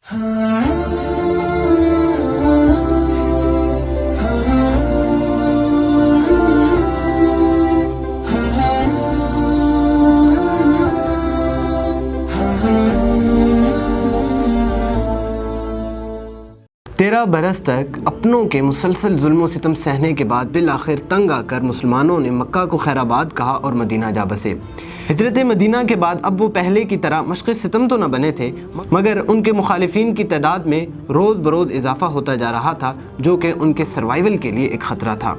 تیرہ برس تک اپنوں کے مسلسل ظلم و ستم سہنے کے بعد بالآخر تنگ آ کر مسلمانوں نے مکہ کو خیر آباد کہا اور مدینہ جا بسے۔ ہجرت مدینہ کے بعد اب وہ پہلے کی طرح مشق ستم تو نہ بنے تھے، مگر ان کے مخالفین کی تعداد میں روز بروز اضافہ ہوتا جا رہا تھا، جو کہ ان کے سروائیول کے لیے ایک خطرہ تھا۔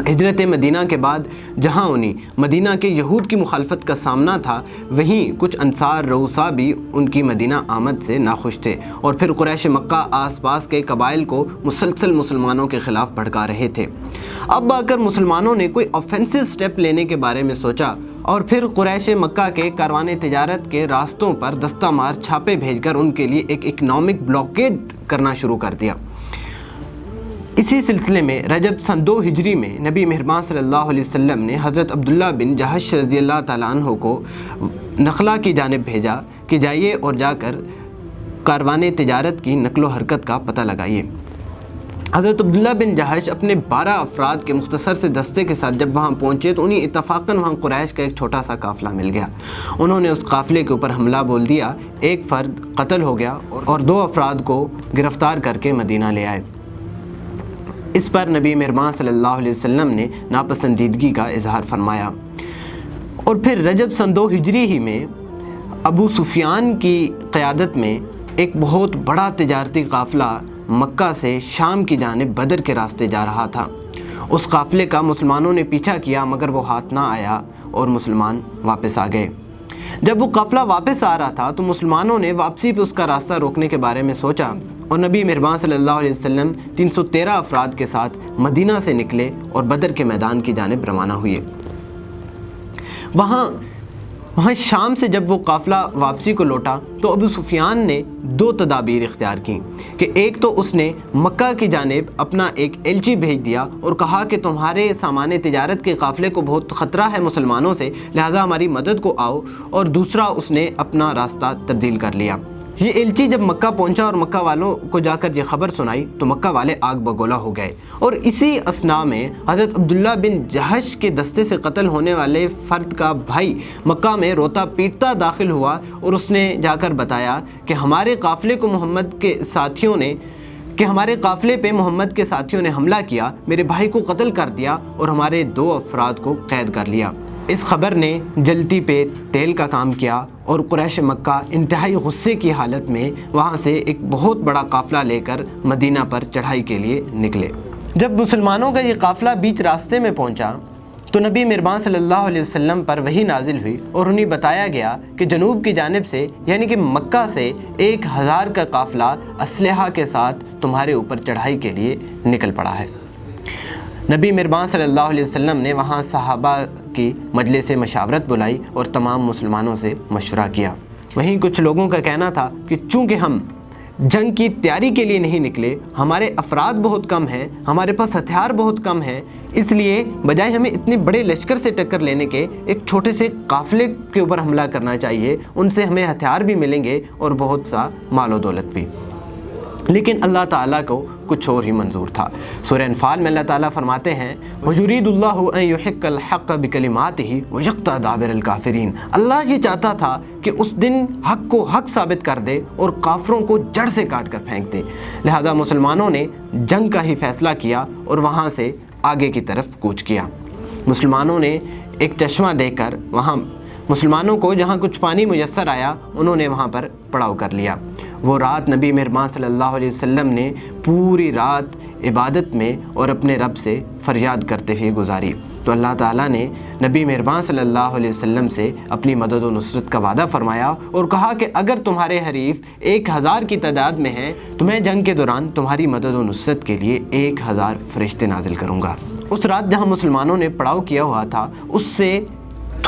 ہجرت مدینہ کے بعد جہاں انہیں مدینہ کے یہود کی مخالفت کا سامنا تھا، وہیں کچھ انصار رؤسا بھی ان کی مدینہ آمد سے ناخوش تھے، اور پھر قریش مکہ آس پاس کے قبائل کو مسلسل مسلمانوں کے خلاف بھڑکا رہے تھے۔ اب آ کر مسلمانوں نے کوئی آفینسو سٹیپ لینے کے بارے میں سوچا، اور پھر قریش مکہ کے کاروان تجارت کے راستوں پر دستہ مار چھاپے بھیج کر ان کے لیے ایک اکنامک بلاکیڈ کرنا شروع کر دیا۔ اسی سلسلے میں رجب سن 2 ہجری میں نبی مہربان صلی اللہ علیہ وسلم نے حضرت عبداللہ بن جہش رضی اللہ تعالیٰ عنہ کو نخلا کی جانب بھیجا کہ جائیے اور جا کر کاروان تجارت کی نقل و حرکت کا پتہ لگائیے۔ حضرت عبداللہ بن جہش اپنے 12 افراد کے مختصر سے دستے کے ساتھ جب وہاں پہنچے تو انہیں اتفاقاً وہاں قریش کا ایک چھوٹا سا قافلہ مل گیا۔ انہوں نے اس قافلے کے اوپر حملہ بول دیا، ایک فرد قتل ہو گیا اور 2 افراد کو گرفتار کر کے مدینہ لے آئے۔ اس پر نبی مہربان صلی اللہ علیہ وسلم نے ناپسندیدگی کا اظہار فرمایا، اور پھر رجب سن 2 ہجری ہی میں ابو سفیان کی قیادت میں ایک بہت بڑا تجارتی قافلہ مکہ سے شام کی جانب بدر کے راستے جا رہا تھا۔ اس قافلے کا مسلمانوں نے پیچھا کیا، مگر وہ ہاتھ نہ آیا اور مسلمان واپس آ گئے۔ جب وہ قافلہ واپس آ رہا تھا تو مسلمانوں نے واپسی پہ اس کا راستہ روکنے کے بارے میں سوچا، اور نبی مہربان صلی اللہ علیہ وسلم 313 افراد کے ساتھ مدینہ سے نکلے اور بدر کے میدان کی جانب روانہ ہوئے۔ وہاں شام سے جب وہ قافلہ واپسی کو لوٹا تو ابو سفیان نے 2 تدابیر اختیار کی کہ ایک تو اس نے مکہ کی جانب اپنا ایک ایلچی بھیج دیا اور کہا کہ تمہارے سامان تجارت کے قافلے کو بہت خطرہ ہے مسلمانوں سے، لہذا ہماری مدد کو آؤ، اور دوسرا اس نے اپنا راستہ تبدیل کر لیا۔ یہ ایلچی جب مکہ پہنچا اور مکہ والوں کو جا کر یہ خبر سنائی تو مکہ والے آگ بگولا ہو گئے، اور اسی اثناء میں حضرت عبداللہ بن جہش کے دستے سے قتل ہونے والے فرد کا بھائی مکہ میں روتا پیٹتا داخل ہوا، اور اس نے جا کر بتایا کہ ہمارے قافلے پہ محمد کے ساتھیوں نے حملہ کیا، میرے بھائی کو قتل کر دیا اور ہمارے 2 افراد کو قید کر لیا۔ اس خبر نے جلتی پہ تیل کا کام کیا، اور قریش مکہ انتہائی غصے کی حالت میں وہاں سے ایک بہت بڑا قافلہ لے کر مدینہ پر چڑھائی کے لیے نکلے۔ جب مسلمانوں کا یہ قافلہ بیچ راستے میں پہنچا تو نبی مہربان صلی اللہ علیہ وسلم پر وحی نازل ہوئی، اور انہیں بتایا گیا کہ جنوب کی جانب سے یعنی کہ مکہ سے 1000 کا قافلہ اسلحہ کے ساتھ تمہارے اوپر چڑھائی کے لیے نکل پڑا ہے۔ نبی مہربان صلی اللہ علیہ وسلم نے وہاں صحابہ کی مجلس مشاورت بلائی اور تمام مسلمانوں سے مشورہ کیا۔ وہیں کچھ لوگوں کا کہنا تھا کہ چونکہ ہم جنگ کی تیاری کے لیے نہیں نکلے، ہمارے افراد بہت کم ہیں، ہمارے پاس ہتھیار بہت کم ہیں، اس لیے بجائے ہمیں اتنے بڑے لشکر سے ٹکر لینے کے ایک چھوٹے سے قافلے کے اوپر حملہ کرنا چاہیے، ان سے ہمیں ہتھیار بھی ملیں گے اور بہت سا مال و دولت بھی۔ لیکن اللہ تعالیٰ کو کچھ اور ہی منظور تھا۔ سورہ انفال میں اللہ تعالیٰ فرماتے ہیں وَيُرِيدُ اللَّهُ أَن يُحِقَّ الْحَقَّ بِكَلِمَاتِهِ وَيَقْطَعَ دَابِرَ الْكَافِرِينَ۔ اللہ یہ چاہتا تھا کہ اس دن حق کو حق ثابت کر دے اور کافروں کو جڑ سے کاٹ کر پھینک دے، لہذا مسلمانوں نے جنگ کا ہی فیصلہ کیا اور وہاں سے آگے کی طرف کوچ کیا۔ مسلمانوں نے ایک چشمہ دے کر وہاں مسلمانوں کو جہاں کچھ پانی میسر آیا انہوں نے وہاں پر پڑاؤ کر لیا۔ وہ رات نبی مہربان صلی اللہ علیہ وسلم نے پوری رات عبادت میں اور اپنے رب سے فریاد کرتے ہوئے گزاری، تو اللہ تعالیٰ نے نبی مہربان صلی اللہ علیہ وسلم سے اپنی مدد و نصرت کا وعدہ فرمایا اور کہا کہ اگر تمہارے حریف 1000 کی تعداد میں ہیں تو میں جنگ کے دوران تمہاری مدد و نصرت کے لیے 1000 فرشتے نازل کروں گا۔ اس رات جہاں مسلمانوں نے پڑاؤ کیا ہوا تھا اس سے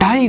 2.5